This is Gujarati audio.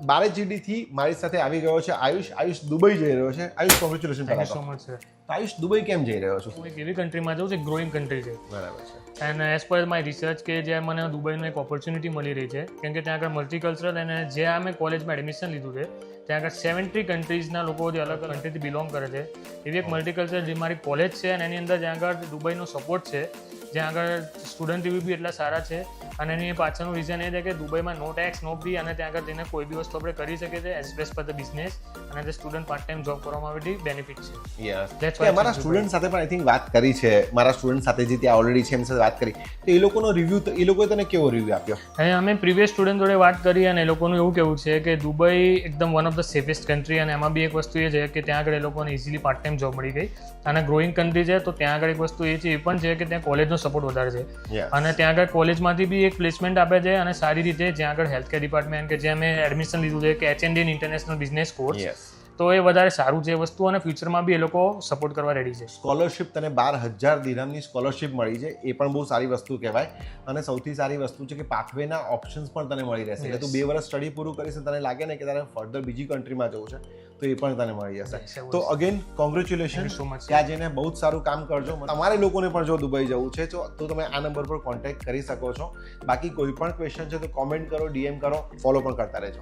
બારેજીડી થી મારી સાથે આવી ગયો છે આયુષ દુબઈ જઈ રહ્યો છે. Ayush, congratulation. Thank you so much sir. Ayush, Dubai કેમ જઈ રહ્યો છું? હું એક એવી કન્ટ્રીમાં જાઉં છું, એક ગ્રોઈંગ કન્ટ્રી છે. બરાબર છે. And as per my research કે જ્યાં મને દુબઈનો એક ઓપોર્ચ્યુનિટી મળી રહી છે, કેમ કે ત્યાં આગળ મલ્ટીકલ્ચરલ અને જ્યાં અમે કોલેજમાં એડમિશન લીધું છે ત્યાં આગળ 70 કન્ટ્રીઝના લોકો જે અલગ કન્ટ્રીથી બિલોંગ કરે છે એવી એક મલ્ટીકલ્ચર જે મારી કોલેજ છે અને એની અંદર જ્યાં આગળ દુબઈનો સપોર્ટ છે, જ્યાં આગળ સ્ટુડન્ટ રિવ્યુ બી એટલા સારા છે અને એની પાછળનું રીઝન એ છે કે દુબઈમાં નો ટેક્સ નો ફી અને ત્યાં આગળ જઈને કોઈ બી વસ્તુ આપણે કરી શકીએ છીએ as best for the business અને જે સ્ટુડન્ટ પાર્ટ ટાઈમ જોબ કરવામાં આવે બેનિફિટ છે. યસ, મારા સ્ટુડન્ટ સાથે પણ આઈ થિંક વાત કરી છે, મારા સ્ટુડન્ટ સાથે જે ત્યાં ઓલરેડી છે એમની સાથે વાત કરી, તો એ લોકોનો રિવ્યુ, તો એ લોકોએ તને કેવો રિવ્યુ આપ્યો? અહીંયા અમે પ્રીવિયસ સ્ટુડન્ટ જોડે વાત કરી અને એ લોકોનું એવું કેવું છે કે દુબઈ એકદમ one of the safest country અને એમાં બી એક વસ્તુ એ છે કે ત્યાં આગળ એ લોકોને ઇઝીલી પાર્ટ ટાઈમ જોબ મળી ગઈ અને ગ્રોઈંગ કન્ટ્રી છે તો ત્યાં આગળ એક વસ્તુ એ છે એ પણ છે કે ત્યાં કોલેજનો સપોર્ટ વધારે છે અને ત્યાં આગળ કોલેજમાંથી બી એક પ્લેસમેન્ટ આપે છે અને સારી રીતે જ્યાં આગળ હેલ્થકેર ડિપાર્ટમેન્ટ કે જ્યાં મેં એડમિશન લીધું છે કે HND ઇન્ટરનેશનલ બિઝનેસ કોર્સ, તો એ વધારે સારું છે વસ્તુ અને ફ્યુચરમાં બી એ લોકો સપોર્ટ કરવા રેડી છે. સ્કોલરશિપ તને 12,000 દિરહમની સ્કોલરશિપ મળી છે, એ પણ બહુ સારી વસ્તુ કહેવાય અને સૌથી સારી વસ્તુ છે કે પાથવેના ઓપ્શન્સ પણ તને મળી રહેશે. એટલે તું 2 વર્ષ સ્ટડી પૂરું કરીશ તને લાગે ને કે તારે ફર્ધર બીજી કન્ટ્રીમાં જવું છે તો એ પણ તને મળી જશે. તો અગેન કોંગ્રેચ્યુલેશન, ત્યાં જઈને બહુ જ સારું કામ કરજો. તમારે લોકોને પણ જો દુબઈ જવું છે તો તમે આ નંબર પર કોન્ટેક્ટ કરી શકો છો. બાકી કોઈ પણ ક્વેશ્ચન છે તો કોમેન્ટ કરો, DM કરો, ફોલો પણ કરતા રહેજો.